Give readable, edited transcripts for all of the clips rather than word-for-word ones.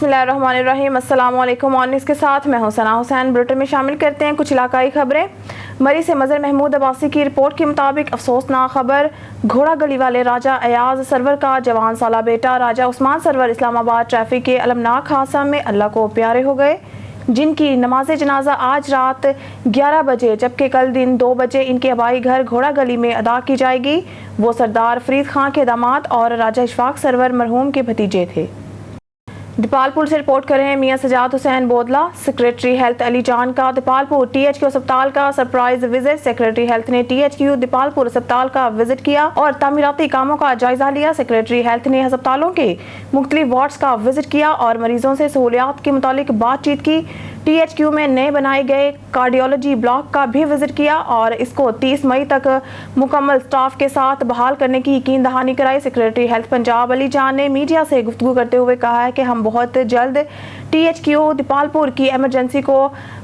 बिस्मिल्लाहिर्रहमानिर्रहीम। अस्सलाम वालेकुम। ऑनिस के साथ मैं हूं सना हुसैन। बुलेटिन में शामिल करते हैं कुछ इलाकाई खबरें। मरी से मजर महमूद अब्बासी की रिपोर्ट के मुताबिक अफसोसनाक खबर, घोड़ा गली वाले राजा अयाज सरवर का जवान साला बेटा राजा उस्मान सरवर इस्लामाबाद ट्रैफिक के अलमनाक हादसा में अल्लाह को प्यारे हो गए, जिनकी नमाज जनाजा आज रात 11 बजे जबकि कल दिन 2 बजे इनके आबाई घर घोड़ा गली में अदा की जाएगी। वो सरदार फरीद खां के दामाद और राजा इशफाक सरवर मरहूम के भतीजे थे। दीपालपुर से रिपोर्ट कर रहे हैं मियां सजाद हुसैन बोदला। सेक्रेटरी हेल्थ अली जान का दीपालपुर THQ अस्पताल का सरप्राइज विजिट। सेक्रेटरी हेल्थ ने THQ दीपालपुर अस्पताल का विजिट किया और तामीराती कामों का जायजा लिया। सेक्रेटरी हेल्थ ने अस्पतालों के मुख्तलिफ वार्ड्स का विजिट किया और मरीजों से सहूलियात के मुतालिक बातचीत की। THQ में नए बनाए गए कार्डियोलॉजी ब्लॉक का भी विजिट किया और इसको 30 मई तक मुकम्मल स्टाफ के साथ बहाल करने की यकीन दहानी कराई। सेक्रेटरी हेल्थ पंजाब अली जान ने मीडिया से गुफ्तगू करते हुए कहा है कि हम बहुत जल्द THQ दीपालपुर की एमरजेंसी को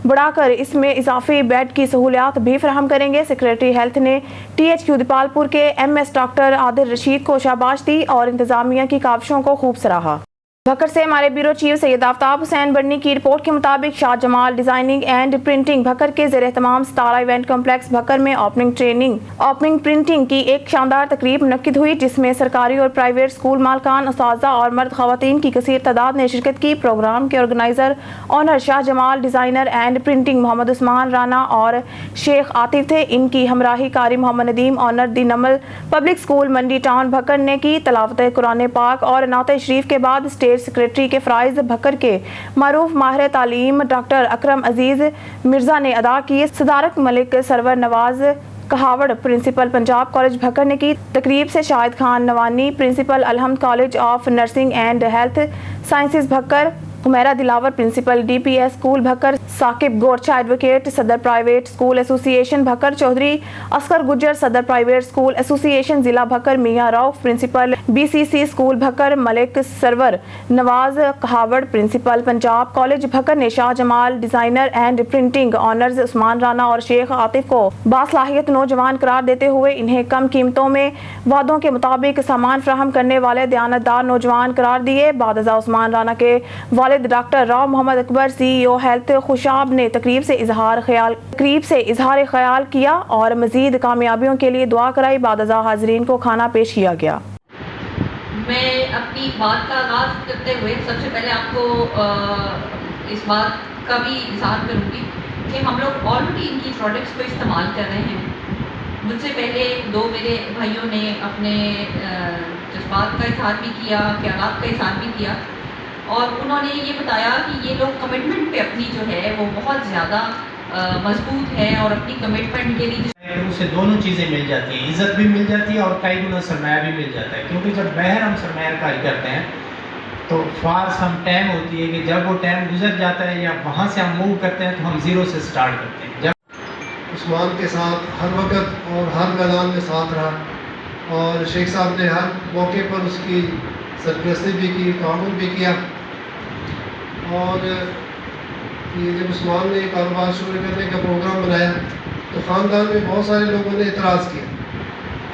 बढ़ाकर इसमें इजाफी बेड की सहूलियात भी फराहम करेंगे। सेक्रेटरी हेल्थ ने THQ दीपालपुर के MS डॉक्टर आदिल रशीद को शाबाश दी और इंतजामिया की काविशों को खूब सराहा। भक्कर से हमारे ब्यूरो चीफ सैयद आफ्ताब हुसैन बर्नी की रिपोर्ट के मुताबिक Shah Jamal designing and printing Bhakkar के ज़ेर एहतमाम सितारा इवेंट कॉम्प्लेक्स भक्कर में ओपनिंग प्रिंटिंग की एक शानदार तकरीब मुनक्किद हुई, जिसमें सरकारी और प्राइवेट स्कूल मालकान, उस्ताज़ा और मर्द ख़वातीन की कसीर तादाद ने शिरकत की। प्रोग्राम के organiser owner Shah Jamal designer and printing Mohammad Usman Rana और शेख आतिफ थे। इनकी हमराही Qari Mohammad Nadeem owner the Namal public school Mandi town Bhakkar ने की। तलावत कुरान पाक और नात शरीफ के बाद स्टेट सेक्रेटरी के फ्राइज भक्कर के मारूफ माहिर तालीम डॉक्टर अकरम अजीज मिर्जा ने अदा किए। सदारत मलिक सरवर नवाज कहावड़ प्रिंसिपल पंजाब कॉलेज भक्कर ने की। तकरीब से Shahid Khan Nawani principal Alhamd college of nursing and health sciences Bhakkar, Humaira Dilawar principal DPS school Bhakkar, Saqib Gorchha advocate सदर private school association Bhakkar, Chaudhry Asghar Gujjar सदर प्राइवेट स्कूल एसोसिएशन जिला Bhakkar, Mian Rauf principal BCC school Bhakkar, Malik Sarwar Nawaz Kahawar principal Punjab college Bhakkar ने Shah Jamal designer and printing honours Usman Rana और शेख आतिफ को बासलाहियत नौजवान करार देते हुए इन्हें कम कीमतों में वादों के मुताबिक सामान फराहम करने वाले दयानतदार नौजवान करार दिए। बादशाह उस्मान राना के वालिद doctor Rao Mohammad Akbar CEO health Khushab ने तकरीब से इजहार ख्याल किया और मजीद कामयाबियों के लिए दुआ कराई। बादशाह हाजरीन को खाना पेश किया गया। मैं अपनी बात का आगाज़ करते हुए सबसे पहले आपको इस बात का भी इज़हार करूँगी कि हम लोग ऑलरेडी इनकी प्रोडक्ट्स को इस्तेमाल कर रहे हैं। मुझसे पहले 2 मेरे भाइयों ने अपने जज्बात का इज़हार भी किया, ख्यालात का इज़हार भी किया और उन्होंने ये बताया कि ये लोग कमिटमेंट पे अपनी जो है वो बहुत ज़्यादा मजबूत है और अपनी कमिटमेंट के लिए उसे दोनों चीज़ें मिल जाती हैं, इज़्ज़त भी मिल जाती है और कई गुना सरमाया भी मिल जाता है। क्योंकि जब बहर हम सरमायाकारी करते हैं तो फार सम टाइम होती है कि जब वो टाइम गुजर जाता है या वहाँ से हम मूव करते हैं तो हम ज़ीरो से स्टार्ट करते हैं। जब उस्मान के साथ हर वक्त और हर मैदान में साथ रहा और शेख साहब ने हर मौके पर उसकी सरपरस्ती भी की, ताउन भी किया और ये जब उस्मान ने कारोबार शुरू करने का प्रोग्राम बनाया तो ख़ानदान में बहुत सारे लोगों ने इतराज़ किया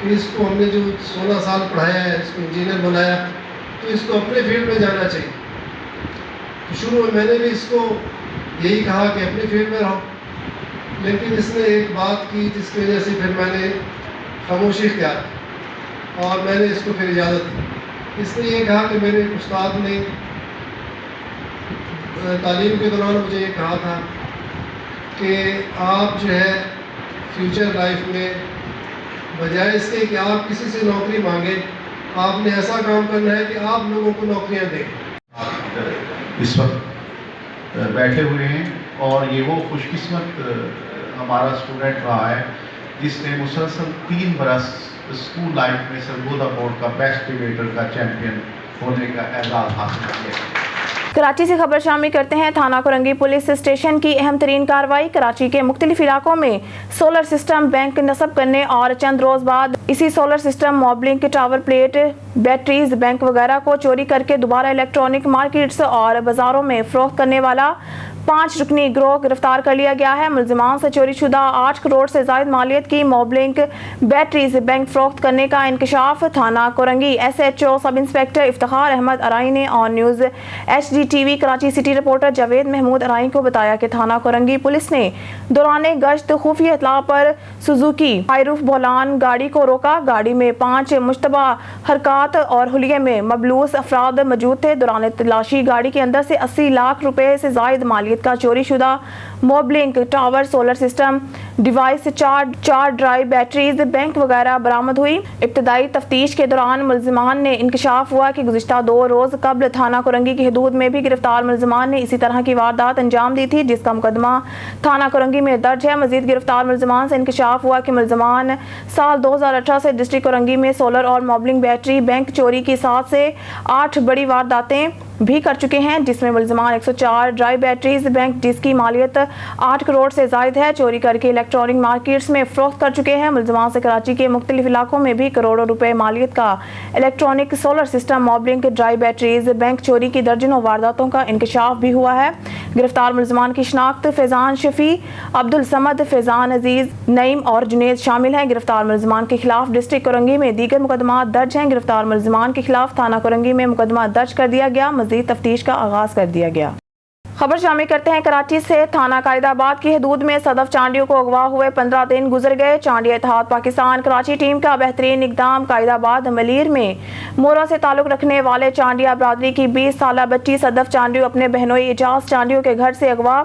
कि इसको हमने जो 16 साल पढ़ाया है, इसको इंजीनियर बनाया, तो इसको अपने फील्ड में जाना चाहिए। तो शुरू में मैंने भी इसको यही कहा कि अपनी फील्ड में रहो, लेकिन इसने एक बात की जिसकी वजह से फिर मैंने खामोशी किया और मैंने इसको फिर इजाज़त दी। इसने ये कहा कि मेरे उस्ताद ने तालीम के दौरान मुझे ये कहा था कि आप जो है फ्यूचर लाइफ में बजाय इसके कि आप किसी से नौकरी मांगें, आपने ऐसा काम करना है कि आप लोगों को नौकरियां दें। इस वक्त बैठे हुए हैं और ये वो खुशकिस्मत हमारा स्टूडेंट रहा है जिसने मुसलसल 3 बरस स्कूल लाइफ में सरगोदा बोर्ड का बेस्ट डिबेटर का चैम्पियन होने का एजाज़ हासिल किया। कराची से खबर शामिल करते हैं। थाना कोरंगी पुलिस स्टेशन की अहम तरीन कार्रवाई। कराची के मुख्तलिफ इलाकों में सोलर सिस्टम बैंक नस्ब करने और चंद रोज बाद इसी solar system Mobilink tower plate batteries bank वगैरह को चोरी करके दोबारा इलेक्ट्रॉनिक मार्केट्स और बाजारों में फरोख्त करने वाला 5 रुकनी गिरोह गिरफ्तार कर लिया गया है। मुलजिमान से चोरी शुदा 8 करोड़ से ज़ायद मालियत की मोबलिंक बैटरीज बैंक फरोख्त करने का इंकशाफ। थाना Korangi SHO sub inspector Iftikhar Ahmed Arain ने On News HDTV Karachi city reporter Javed Mehmood Arain को बताया कि थाना कोरंगी पुलिस ने दौरान गश्त खुफिया इत्तला पर सुजुकी हाईरूफ बोलान गाड़ी को रोका। गाड़ी में 5 मुश्तबा हरकत और हुलिये में मबलूस अफराद मौजूद थे। दौरान तलाशी गाड़ी के अंदर से 80 लाख रुपए से जायद मालियत का चोरी शुदा मोबलिंक टावर, सोलर सिस्टम डिवाइस, चार ड्राइव बैटरीज, बैंक वगैरह बरामद हुई। इब्तदाई तफ्तीश के दौरान मुलजिमान ने इंकशाफ हुआ कि गुज़िश्ता 2 रोज़ कबल थाना कोरंगी की हदूद में भी गिरफ्तार मुलजिमान ने इसी तरह की वारदात अंजाम दी थी, जिसका मुकदमा थाना कोरंगी में दर्ज है। मजीद गिरफ्तार मुलजिमान से इंकशाफ हुआ कि मुलजिमान साल 2018 से डिस्ट्रिक्ट कोरंगी में सोलर और मोबलिंग बैटरी बैंक चोरी की 7 से 8 बड़ी वारदातें भी कर चुके हैं, जिसमें मुलजिमान 104 ड्राई बैटरीज बैंक जिसकी मालियत 8 करोड़ से जायद है चोरी करके इलेक्ट्रॉनिक मार्केट्स में फरोख्त कर चुके हैं। मुलजिमान से कराची के मुख्तलिफ इलाकों में भी करोड़ों रुपए मालियत का electronic, solar system, Mobilink dry batteries bank चोरी की दर्जनों वारदातों का इंकशाफ भी हुआ है। गिरफ्तार मुलजिमान की शनाख्त फैजान शफी, अब्दुल समद, फैजान अजीज, नईम और जुनेद शामिल हैं। गिरफ्तार मुलजिमान के खिलाफ डिस्ट्रिक्ट कोरंगी में दीगर मुकदमा दर्ज हैं। गिरफ्तार मुलजिमान के खिलाफ थाना कोरंगी में मुकदमा दर्ज कर दिया गया। मजीद तफ्तीश का आगाज कर दिया गया। खबर शामिल करते हैं कराची से। थाना कायदाबाद की हदूद में सदफ चांडियों को अगवा हुए 15 दिन गुजर गए। चांडिया इत्तेहाद पाकिस्तान कराची टीम का बेहतरीन इकदाम। कायदाबाद मलीर में मोरा से ताल्लुक रखने वाले चांडिया बरादरी की 20 साला बच्ची सदफ चांडियों अपने बहनोई एजाज चांडियों के घर से अगवा।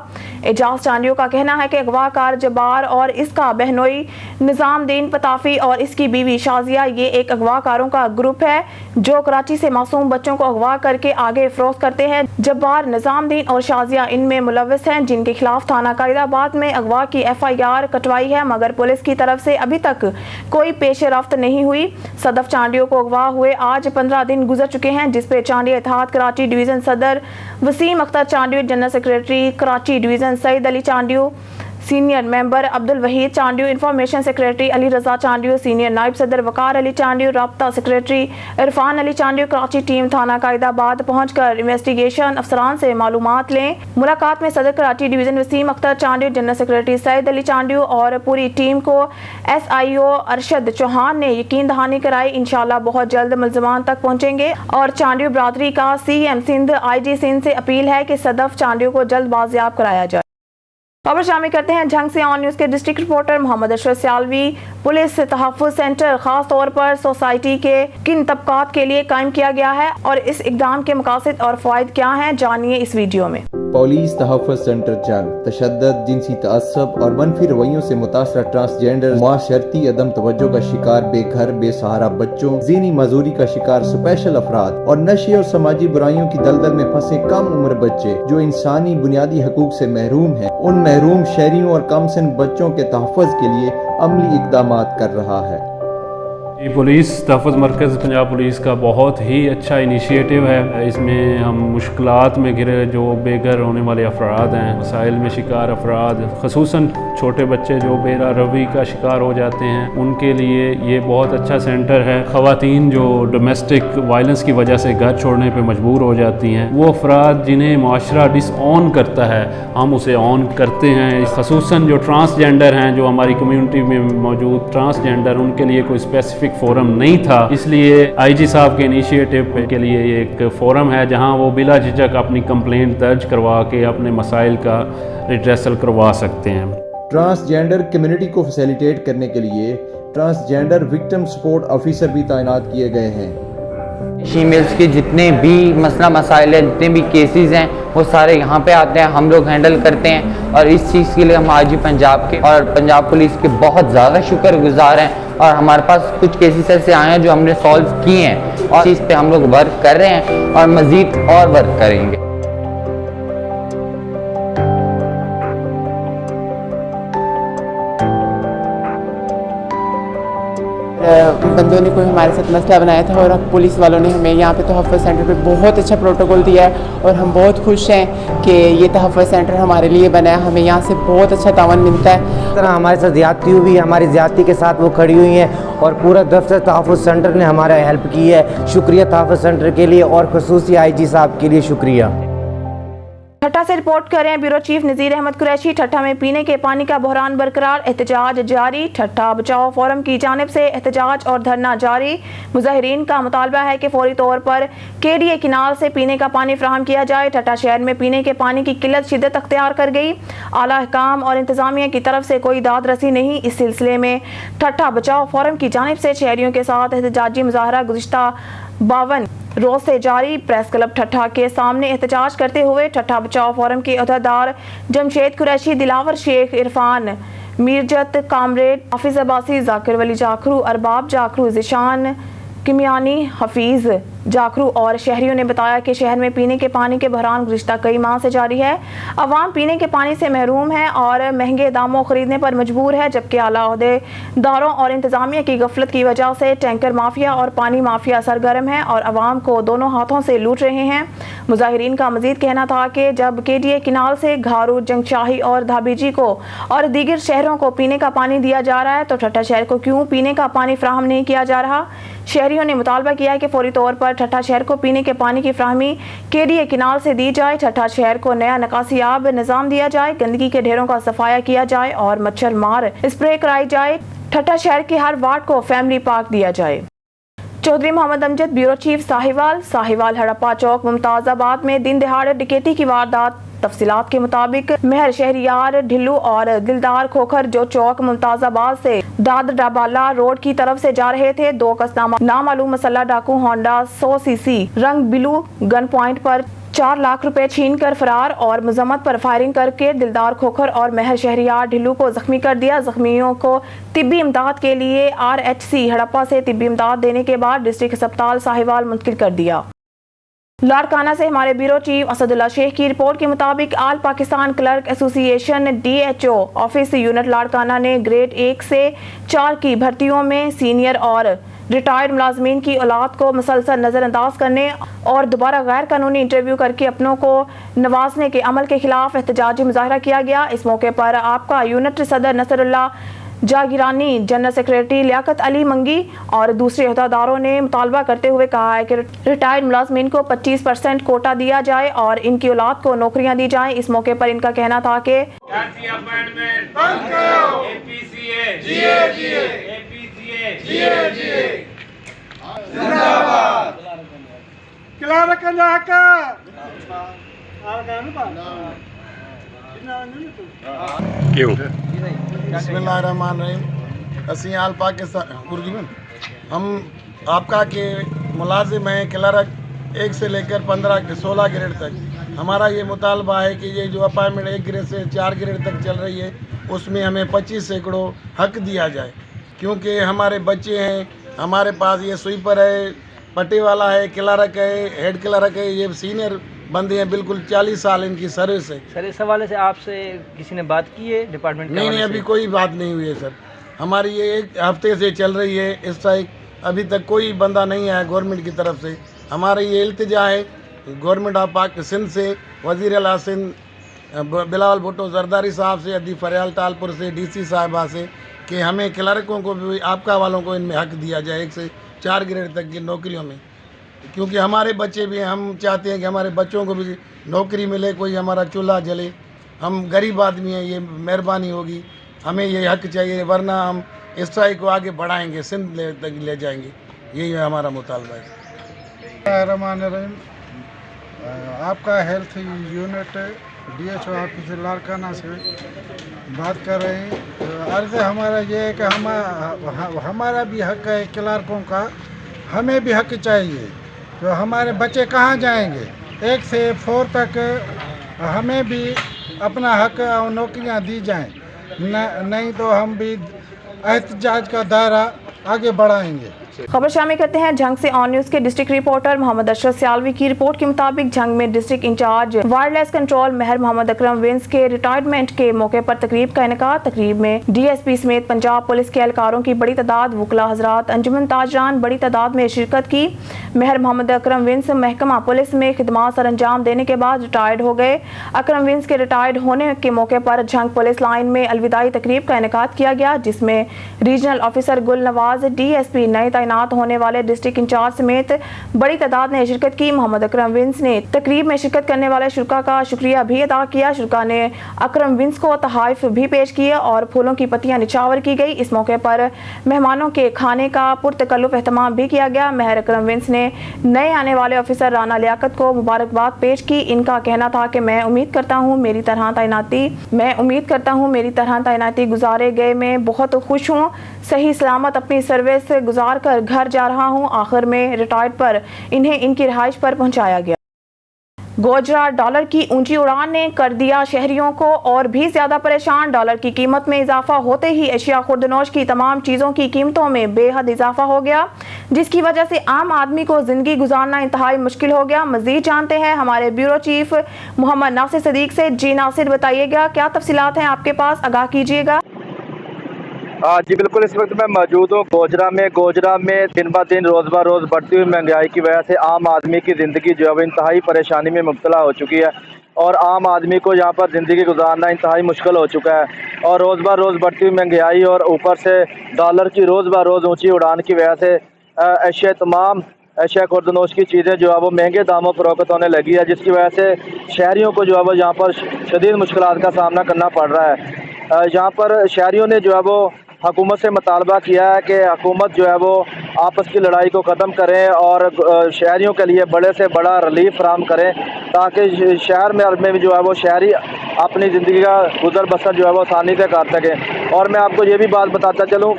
एजाज चांडियों का कहना है कि अगवाकार जब्बार और इसका बहनोई निजामुद्दीन पताफी और इसकी बीवी शाजिया ये एक अगवाकारों का ग्रुप है जो कराची से मासूम बच्चों को अगवा करके आगे फरोख्त करते हैं। जब्बार, निजामुद्दीन और शाजिया इनमें मुलव्वस हैं, जिनके खिलाफ थाना कायदाबाद में अगवा की FIR कटवाई है, मगर पुलिस की तरफ से अभी तक कोई पेश रफ्त नहीं हुई। सदफ चांडियों को अगवा हुए आज 15 दिन गुजर चुके हैं, जिस पे चांडिया इत्तेहाद कराची डिवीज़न सदर Waseem Akhtar Chandio, general secretary Karachi division Saeed Ali Chandio, senior member Abdul Waheed Chandio, information secretary Ali Raza Chandio, senior नायब सदर वकार अली चांडियो, राब्ता सेक्रेटरी इरफान अली चांडियो कराची टीम थाना कायदाबाद पहुंचकर इन्वेस्टिगेशन अफसरान से मालूमात लें। मुलाकात में सदर Karachi division Waseem Akhtar Chandio, general secretary Saeed Ali Chandio और पूरी टीम को SIO अरशद चौहान ने यकीन दहानी कराई इंशाल्लाह बहुत जल्द मुलजिमान तक पहुंचेंगे। और चांडियो बरादरी का CM सिंध IG सिंध से अपील है कि सदफ चांडियो को जल्द बाजियाब कराया जाए। खबर शामिल करते हैं झंग से। ऑन न्यूज़ के district reporter Muhammad Ashraf Sialvi. Police तहफ़्फ़ुज़ सेंटर खास तौर पर सोसाइटी के किन तबकात के लिए कायम किया गया है और इस इक़दाम के मकासद और फ़वाइद क्या हैं, जानिए इस वीडियो में। पुलिस तहफ़्फ़ुज़ सेंटर जंग तशद्दुद, जिनसी तअस्सुब और मनफी रवैयों से मुतासर ट्रांसजेंडर, माशरती अदम तवज्जो का शिकार बेघर बेसहारा बच्चों, ज़ीनी मजदूरी का शिकार स्पेशल अफराद और नशे और समाजी बुराइयों की दलदल में फंसे कम उम्र बच्चे जो इंसानी बुनियादी हकूक से महरूम हैं, उन महरूम शहरियों और कमसिन बच्चों के तहफ़्फ़ुज़ के लिए अमली इक़दामात कर रहा है। पुलिस तहफ़्फ़ुज़ मरकज़ पंजाब पुलिस का बहुत ही अच्छा इनिशिएटिव है। इसमें हम मुश्किलात में घिरे जो बेघर होने वाले अफराद हैं, मसाइल में शिकार अफराद, ख़ुसूसन छोटे बच्चे जो बेरा रवि का शिकार हो जाते हैं, उनके लिए ये बहुत अच्छा सेंटर है। ख़वातीन जो डोमेस्टिक वायलेंस की वजह से घर छोड़ने पर मजबूर हो जाती हैं, वो अफराद जिन्हें माशरा डिसऑन करता है, हम उसे ऑन करते हैं। ख़ुसूसन जो ट्रांसजेंडर हैं, जो हमारी कम्यूनिटी में मौजूद ट्रांसजेंडर, उनके लिए कोई स्पेसिफिक फोरम नहीं था, इसलिए IG साहब के इनिशिएटिव के लिए ये एक फोरम है जहां वो बिला झिझक अपनी कंप्लेंट दर्ज करवा के अपने मसाइल का रिड्रेसल करवा सकते हैं। ट्रांसजेंडर कम्युनिटी को फैसिलिटेट करने के लिए ट्रांसजेंडर विक्टिम सपोर्ट ऑफिसर भी तैनात किए गए हैं। फीमेल्स के जितने भी मसला मसाइल हैं, जितने भी केसेस हैं, वो सारे यहाँ पे आते हैं, हम लोग हैंडल करते हैं। और इस चीज़ के लिए हम IG पंजाब के और पंजाब पुलिस के बहुत ज़्यादा शुक्रगुजार हैं। और हमारे पास कुछ केसेस ऐसे आए हैं जो हमने सॉल्व किए हैं और इस पे हम लोग वर्क कर रहे हैं और मज़ीद और वर्क करेंगे। बंदों ने कोई हमारे साथ मसला बनाया था और अब पुलिस वालों ने हमें यहाँ पे तहफ़्फ़ुज़ सेंटर पे बहुत अच्छा प्रोटोकॉल दिया है और हम बहुत खुश हैं कि ये तहफ़्फ़ुज़ सेंटर हमारे लिए बना है। हमें यहाँ से बहुत अच्छा तावन मिलता है। इस तरह हमारे साथ ज़्यादती हुई, हमारी ज़्यादती के साथ वो खड़ी हुई हैं और पूरा दफ्तर तहफ़्फ़ुज़ सेंटर ने हमारा हेल्प की है। शुक्रिया तहफ़्फ़ुज़ सेंटर के लिए और ख़ुसूसी IG साहब के लिए शुक्रिया। ठट्टा से रिपोर्ट करें ब्यूरो चीफ नज़ीर अहमद कुरैशी। ठट्टा में पीने के पानी का बहरान बरकरार, एहतजाज जारी। ठट्टा बचाओ फोरम की जानिब से एहतजाज और धरना जारी। मुजाहिरीन का मुतालबा है कि फौरी तौर पर केडीए किनाल से पीने का पानी फराहम किया जाए। ठट्टा शहर में पीने के पानी की किल्लत शिद्दत अख्तियार कर गई। आला हुकाम और इंतजामिया की तरफ से कोई दाद रसी नहीं। इस सिलसिले में ठट्टा बचाओ फोरम की जानिब से शहरियों के साथ एहतजाजी मुजाहरा गुज़िश्ता 52 रोज से जारी। प्रेस क्लब ठट्टा के सामने एहतजाज करते हुए ठट्टा बचाओ फोरम के अहदेदार जमशेद कुरैशी, दिलावर शेख, इरफान मीरजत, कामरेड हाफिज अब्बासी, जाकिर वली जाखरू, अरबाब जाखरू, जिशान किमियानी, हफीज़ जाखरू और शहरियों ने बताया कि शहर में पीने के पानी के बहरान गुज़िश्ता कई माह से जारी है। अवाम पीने के पानी से महरूम है और महंगे दामों खरीदने पर मजबूर है, जबकि आला अहदेदारों और इंतजामिया की गफलत की वजह से टैंकर माफिया और पानी माफिया सरगर्म है और अवाम को दोनों हाथों से लूट रहे हैं। मुजाहिरीन का मजीद कहना था कि जब केडीए किनाल से घारू, जंगशाही और धाबीजी को और दीगर शहरों को पीने का पानी दिया जा रहा है तो ठट्टा शहर को क्यों पीने का पानी फराहम नहीं किया जा रहा। शहरियों ने मुतालबा किया है कि फौरी तौर पर ठट्टा शहर को पीने के पानी की फराहमी केडीए किनाल से दी जाए। ठट्टा शहर को नया निकासियाब निज़ाम दिया जाए, गंदगी के ढेरों का सफाया किया जाए और मच्छर मार स्प्रे कराई जाए। ठट्टा शहर के हर वार्ड को फैमिली पार्क दिया जाए। चौधरी मोहम्मद अमजद, ब्यूरो चीफ, साहिवाल हड़प्पा चौक मुमताज़ाबाद में दिन दहाड़े डकैती की वारदात। तफसीलात के मुताबिक मेहर शहरियार ढिल्लू और दिलदार खोखर जो चौक मुमताज़ाबाद से दादर डाबाला रोड की तरफ से जा रहे थे, दो कस्नामा नामालूम मसल्ला डाकू होंडा 100 सीसी रंग बिलू गन पॉइंट पर 4 लाख रुपए छीन कर फरार और मुजम्मत पर फायरिंग करके दिलदार खोखर और मेहर शहरियार ढिल्लू को जख्मी कर दिया। जख्मियों को तिब्बी इमदाद के लिए RHC हड़प्पा से तिब्बी इमदाद देने के बाद डिस्ट्रिक्ट अस्पताल साहिवाल मुंतकिल कर दिया। लाड़काना से हमारे ब्यूरो चीफ असदुल्ला शेख की रिपोर्ट के मुताबिक All Pakistan clerk association DHO office unit Larkana ने ग्रेड 1 से 4 की भर्तियों में सीनियर और रिटायर्ड मुलाजमीन की औलाद को मुसलसल नज़रअंदाज करने और दोबारा गैर कानूनी इंटरव्यू करके अपनों को नवाजने के अमल के खिलाफ एहतजाजी मुजाहरा किया गया। इस मौके पर आपका यूनिट सदर नसरुल्ला जागिरानी, जनरल सेक्रेटरी लियाकत अली मंगी और दूसरे अहदेदारों ने मुतालबा करते हुए कहा है कि रिटायर्ड मुलाजमीन को 25% कोटा दिया जाए और इनकी औलाद को नौकरियां दी जाएं। इस मौके पर इनका कहना था कि बिस्मिल्लाहिर्रहमानिर्रहीम। असी आल पाकिस्तान हम आपका के मुलाजिम हैं क्लर्क 1 से लेकर 16 ग्रेड तक। हमारा ये मुतालबा है कि ये जो अपॉइंटमेंट 1 ग्रेड से 4 ग्रेड तक चल रही है उसमें हमें 25 सैकड़ों हक दिया जाए, क्योंकि हमारे बच्चे हैं, हमारे पास ये स्वीपर है, पट्टी वाला है, क्लर्क है, हेड क्लर्क है, ये सीनियर बंदे हैं, बिल्कुल 40 साल इनकी सर्विस है। सर इस हवाले से आपसे किसी ने बात की है डिपार्टमेंट? नहीं, अभी कोई बात नहीं हुई है सर। हमारी ये 1 हफ्ते से चल रही है स्ट्राइक, अभी तक कोई बंदा नहीं आया गवर्नमेंट की तरफ से। हमारी ये इल्तिजा है गवर्नमेंट ऑफ पाक सिंध से, वज़ीर आला सिंध बिलावल भुट्टो जरदारी साहब से, अदी फरियाल टालपुर से, DC साहिबा से कि हमें क्लर्कों को भी, आपका वालों को इनमें हक दिया जाए 1 से 4 ग्रेड तक की नौकरियों में, क्योंकि हमारे बच्चे भी हैं। हम चाहते हैं कि हमारे बच्चों को भी नौकरी मिले, कोई हमारा चूल्हा जले। हम गरीब आदमी हैं, ये मेहरबानी होगी, हमें ये हक चाहिए, वरना हम स्ट्राइक को आगे बढ़ाएंगे, सिंध तक ले जाएंगे। यही हमारा मुतालबा है। रहमानिर्रहीम। आपका health unit DHO office Larkana से बात कर रहे हैं। अर्ज़ हमारा ये है कि हमारा भी हक है क्लर्कों का, हमें भी हक चाहिए। तो हमारे बच्चे कहाँ जाएंगे? 1 से 4 तक हमें भी अपना हक और नौकरियाँ दी जाएं, नहीं तो हम भी एहतजाज का दायरा आगे बढ़ाएंगे। खबर शामिल करते हैं झंग से। ऑन न्यूज के डिस्ट्रिक्ट रिपोर्टर मोहम्मद अशरफ सियालवी की रिपोर्ट के मुताबिक झंग में डिस्ट्रिक्ट इंचार्ज वायरलेस कंट्रोल मेहर मोहम्मद अकरम विंस के रिटायरमेंट के मौके पर तकरीब का इनेकाद। तकरीब में DSP समेत पंजाब पुलिस के एहलकारों की बड़ी तादाद, वकला हजरात, अंजुमन ताजरान बड़ी तादाद में शिरकत की। मेहर मोहम्मद अकरम विंस महकमा पुलिस में खिदमात सर अंजाम देने के बाद रिटायर्ड हो गए। अकरम विंस के रिटायर्ड होने के मौके पर झंग पुलिस लाइन में अलविदाई तकरीब का इनेकाद किया गया, जिसमें रीजनल ऑफिसर गुल नवाज, DSP नई तैनात होने वाले डिस्ट्रिक्ट इंचार्ज समेत बड़ी तादाद ने शिरकत की। मोहम्मद अकरम विंस ने तकरीब में शिरकत करने वाले शुरा का शुक्रिया भी अदा किया। शुरा ने अकरम विंस को तहाइफ भी पेश किए और फूलों की पत्तियां निछावर की गई। इस मौके पर मेहमानों के खाने का पुरतकल्लुफ एहतमाम भी किया गया। महर अकरम विंस ने नए आने वाले ऑफिसर राना लियाकत को मुबारकबाद पेश की। इनका कहना था कि मैं उम्मीद करता हूँ मेरी तरह तैनाती गुजारे गए मैं बहुत खुश हूँ। सही सलामत अपनी सर्विस गुजार कर घर जा रहा हूँ। आखिर में रिटायर्ड पर इन्हें इनकी रिहाइश पर पहुँचाया गया। गोजरा डॉलर की ऊंची उड़ान ने कर दिया शहरियों को और भी ज्यादा परेशान। डॉलर की कीमत में इजाफा होते ही एशिया खुर्दनोश की तमाम चीज़ों की कीमतों में बेहद इजाफा हो गया, जिसकी वजह से आम आदमी को जिंदगी गुजारना इंतहाई मुश्किल हो गया। मजीद जानते हैं हमारे ब्यूरो चीफ मोहम्मद नासिर सदीक से। जी नासिर, बताइएगा क्या तफसीलात हैं आपके पास, आगाह कीजिएगा। जी बिल्कुल, इस वक्त मैं मौजूद हूँ गोजरा में दिन ब दिन रोज़ ब रोज़ बढ़ती हुई महंगाई की वजह से आम आदमी की ज़िंदगी जो है वो इंतहाई परेशानी में मुब्तला हो चुकी है और आम आदमी को यहाँ पर ज़िंदगी गुजारना इंतहाई मुश्किल हो चुका है। और रोज़ ब रोज़ बढ़ती हुई महंगाई और ऊपर से डॉलर की रोज़ ब रोज़ ऊँची उड़ान की वजह से तमाम एशिया खुर्दनोश की चीज़ें जो है वो महंगे दामों फरोख्त होने लगी है, जिसकी वजह से शहरियों को जो है वो यहाँ पर शदीद मुश्किलात का सामना करना पड़ रहा है। यहाँ पर शहरियों ने जो है वो हुकूमत से मुतालबा किया है कि हुकूमत जो है वो आपस की लड़ाई को ख़त्म करें और शहरियों के लिए बड़े से बड़ा रिलीफ फराहम करें ताकि शहर में भी जो है वो शहरी अपनी ज़िंदगी का गुजर बसर जो है वो आसानी से कर सकें। और मैं आपको ये भी बात बताता चलूँ,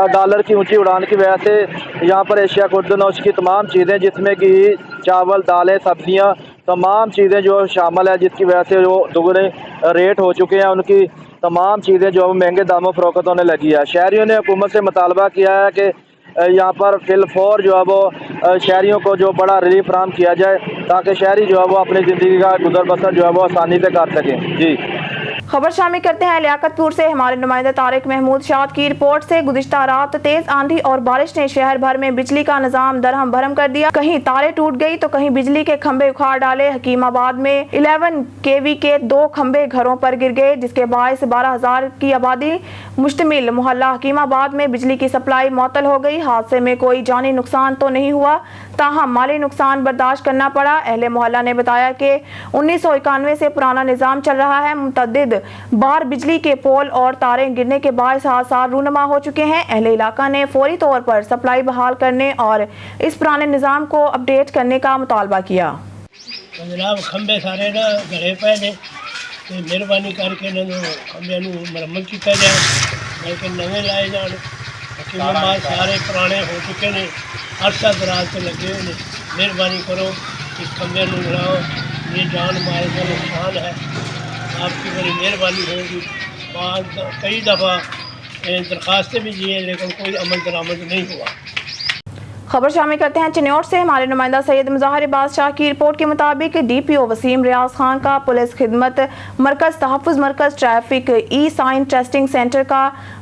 डॉलर की ऊंची उड़ान की वजह से यहाँ पर एशिया खुर्दनोश की तमाम चीज़ें जिसमें कि चावल, दालें, सब्ज़ियाँ, तमाम चीज़ें जो शामिल है, जिसकी वजह से जो दुगने रेट हो चुके हैं, उनकी तमाम चीज़ें जो है महंगे दामों फरोख्त होने लगी है। शहरियों ने हुकूमत से मुतालबा किया है कि यहाँ पर फिलफौर जो है वो शहरियों को जो बड़ा रिलीफ फराहम किया जाए ताकि शहरी जो है वो अपनी ज़िंदगी का गुजर बसर जो है वो आसानी से कर सकें। जी, खबर शामिल करते हैं लियाकतपुर से। हमारे नुमाइंदा तारिक महमूद शाद की रिपोर्ट से। गुज़िश्ता रात तेज आंधी और बारिश ने शहर भर में बिजली का निजाम दरहम भरम कर दिया। कहीं तारे टूट गई तो कहीं बिजली के खंभे उखाड़ डाले। हकीमाबाद में 11 kV के 2 खंभे घरों पर गिर गए, जिसके बायस 12,000 की आबादी मुश्तमिल मोहल्ला हकीमाबाद में बिजली की सप्लाई मुअत्तल हो गई। हादसे में कोई जानी नुकसान तो नहीं हुआ, ताहम माली नुकसान बर्दाश्त करना पड़ा। अहले मोहल्ला ने बताया कि 1991 से पुराना निजाम चल रहा है। मुतअद्दिद बार बिजली के पोल और तारे गिरने के बायस हादसा रूनमा हो चुके हैं। अहले इलाका ने फौरी तौर पर सप्लाई बहाल करने और इस पुराने निजाम को अपडेट करने का मुतालबा किया। जनाब खंबे सारे ना घरे पे ने ते मेहरबानी करके ना खंबे नूं मरम्मत किया जाए, बल्कि नवे लाए जान। हकीमाबाद सारे पुराने हो चुके ने, अरसा दराज से लगे हुए ने। मेहरबानी करो इस खंबे नूं बनाओ, ये जान माल का नुकसान है, आपकी बड़ी मेहरबानी होगी। कई दफ़ा दरख्वास्तें भी दिए लेकिन कोई अमल दरामद नहीं हुआ। खबर शामिल करते हैं चिन्नौर से। हमारे नुमाइंदा सैयद मुज़ाहिर बादशाह की रिपोर्ट के मुताबिक DPO वसीम रियाज खान का पुलिस खिदमत मरकज़ तहफ़्फ़ुज़ मरकज़ ट्रैफिक ई-साइन टेस्टिंग सेंटर का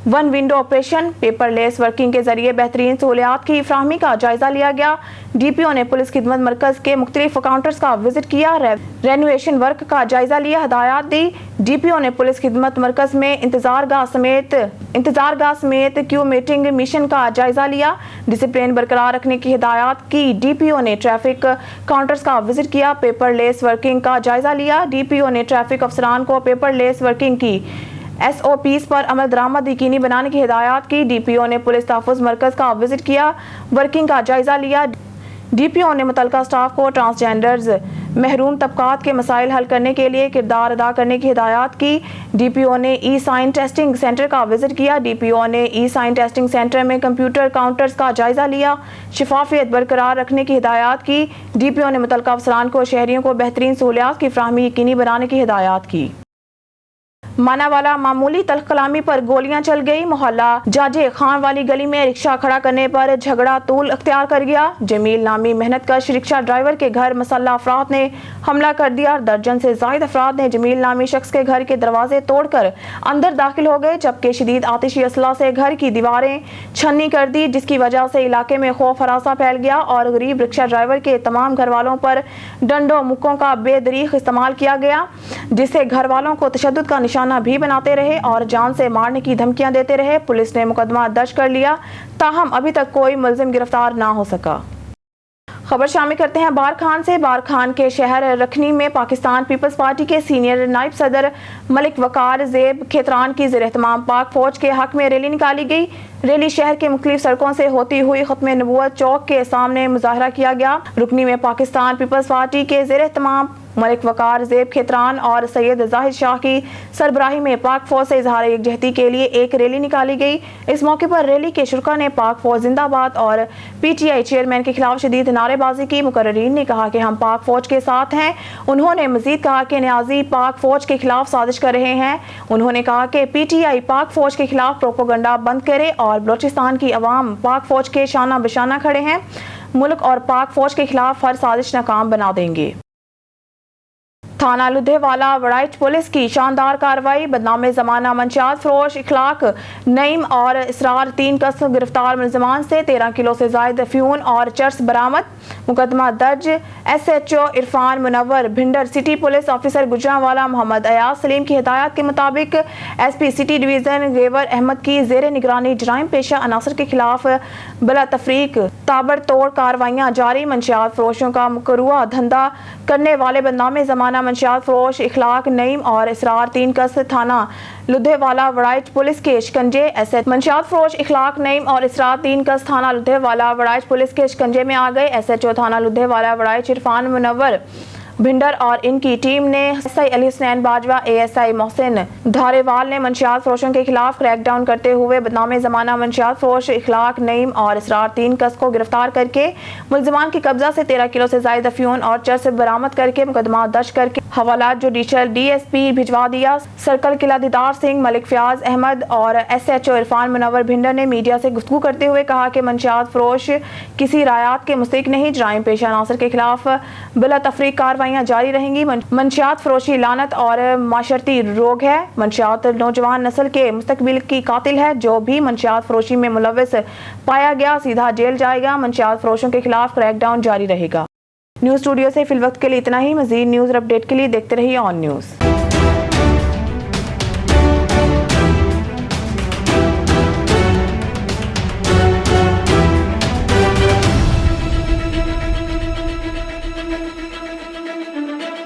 1 विंडो ऑपरेशन पेपरलेस वर्किंग के जरिए बेहतरीन सहूलियात की फ्राहमी का जायजा लिया गया। DPO ने पुलिस खिदमत मरकज़ के मुख्तलिफ काउंटर्स का विजिट किया, रेनोवेशन वर्क का जायजा लिया, हदायत दी। DPO ने पुलिस खिदमत मरकज़ में इंतज़ारगाह समेत क्यू मीटिंग मिशन का जायजा लिया, डिसिप्लिन बरकरार रखने की हिदायत की। DPO ने ट्रैफिक काउंटर्स का विजिट किया, पेपरलेस वर्किंग का जायजा लिया। DPO ने ट्रैफिक अफसरान को पेपरलेस वर्किंग की SOPs पर अमल दरामद यकीनी बनाने की हिदायत की। DPO ने पुलिस तहफ़्फ़ुज़ मरकज़ का विजिट किया, वर्किंग का जायजा लिया। DPO ने मुतल्लिका स्टाफ को ट्रांसजेंडर्स महरूम तबकात के मसाइल हल करने के लिए किरदार अदा करने की हिदायत की। DPO ने ई-साइन टेस्टिंग सेंटर का विजिट किया। DPO ने ई-साइन टेस्टिंग सेंटर में कंप्यूटर काउंटर्स का जायजा लिया, शफाफियत बरकरार रखने की हिदायत की। DPO ने मुतल्लिका अफसरान को शहरियों को बेहतरीन सहूलियात की फ्राहमी यकीनी बनाने की हिदायत की। मानावाला मामूली तल्ख कलामी पर गोलियां चल गई। मोहल्ला जाजे खान वाली गली में रिक्शा खड़ा करने पर झगड़ा तूल अख्तियार कर गया। जमील नामी मेहनतकश रिक्शा ड्राइवर के घर मसल्ला अफराद ने हमला कर दिया। दर्जन से जायद अफराद ने जमील नामी शख्स के घर के दरवाजे तोड़कर अंदर दाखिल हो गए, जबकि शदीद आतिशी असला से घर की दीवारें छन्नी कर दी, जिसकी वजह से इलाके में खौफ हरासा फैल गया और गरीब रिक्शा ड्राइवर के तमाम घर वालों पर डंडों मुक्कों का बेदरीख इस्तेमाल किया गया, जिससे घर वालों को तशद्दुद का निशाना निशाना भी बनाते रहे और जान से मारने की धमकियां देते रहे। पुलिस ने मुकदमा दर्ज कर लिया, ताहम अभी तक कोई मुलजिम गिरफ्तार ना हो सका। खबर शामिल करते हैं बार खान से। बार खान के शहर रखनी में पाकिस्तान पीपल्स पार्टी के सीनियर नायब सदर मलिक वकार ज़ेब खेतरान की ज़ेर-ए-एहतमाम पाक फौज के हक में रैली निकाली गई। रैली शहर के मुख्तलिफ सड़कों से होती हुई खत्म नबूवत चौक के सामने मुजाहरा किया गया। रुकनी में पाकिस्तान पीपल्स पार्टी के ज़ेर-ए-एहतमाम मलिक वकार ज़ेब खेतरान और सैयद जाहिद शाह की सरबराही में पाक फौज से इजहार एकजहती के लिए एक रैली निकाली गई। इस मौके पर रैली के शुरा ने पाक फौज जिंदाबाद और PTI चेयरमैन के खिलाफ शदीद नारेबाजी की। मुकर्रीन ने कहा कि हम पाक फौज के साथ हैं। उन्होंने मजीद कहा कि न्याजी पाक फौज के खिलाफ साजिश कर रहे हैं। उन्होंने कहा कि PTI पाक फौज के खिलाफ प्रोपोगंडा बंद करे और बलोचिस्तान की अवाम पाक फौज के शाना बशाना खड़े हैं। मुल्क और पाक फौज के खिलाफ हर साजिश नाकाम बना देंगे। थाना लुधेवाला वड़ाइच पुलिस की शानदार कार्रवाई। बदनामे ज़माना मंशियात फरोश इखलाक नईम और इसरार 3 कस गिरफ्तार मुलजमान से 13 किलो से ज़ायद अफ्यून और चर्स बरामद। मुकदमा दर्ज। SHO Irfan Munawar Bhinder city police officer Gujranwala Mohammad Ayaz Saleem की हिदायत के मुताबिक SP सिटी डिवीज़न गेवर अहमद की ज़ेर निगरानी जराइम पेशा अनासर के खिलाफ बिला तफरीक ताबड़तोड़ कार्रवाइयाँ जारी। मंशियात फरोशों का मुकरुआ धंधा करने वाले बदनामे ज़माना मंशियात फरोश इखलाक नईम और इसरार 3 कस थाना लुधेवाला वड़ाइच पुलिस के शिकंजे। मंशियात फरोश इखलाक नईम और इसरार 3 कस थाना लुधेवाला वड़ाइच पुलिस के शिकंजे में आ गए। SHO थाना लुधेवाला वड़ाइच इरफान मुनव्वर भिंडर और इनकी टीम ने SI अली हुसैन बाजवा ASI मोहसिन धारेवाल ने मंशियात फरोशों के खिलाफ क्रैकडाउन करते हुए बदनामे ज़माना मंशियात फरोश इखलाक नईम और इसरार 3 कस को गिरफ्तार करके मुलजिमान की कब्जा से 13 किलो से ज़ायद अफ्यून और चर्स बरामद करके मुकदमा दर्ज करके हवाला जुडिशल DSP भिजवा दिया। सर्कल किला दीदार सिंह मलिक फयाज अहमद और SHO इरफान मुनव्वर भिंडर ने मीडिया से गुफ्तगू करते हुए कहा कि मंशियात फरोश किसी रायात के मुस्तहिक नहीं। जराइम पेशा अनासर के खिलाफ बिला तफरीक कार्रवाई जारी रहेंगी। मंशियात फरोशी लानत और माशरती रोग है। मंशियात नौजवान नस्ल के मुस्तकबिल की कातिल है। जो भी मंशियात फरोशी में मुलव्वस पाया गया सीधा जेल जाएगा। मंशियात फरोशों के खिलाफ क्रैकडाउन जारी रहेगा। न्यूज़ स्टूडियो से फिल वक्त के लिए इतना ही। मजीद न्यूज़ और अपडेट के लिए देखते रहिए ऑन न्यूज़।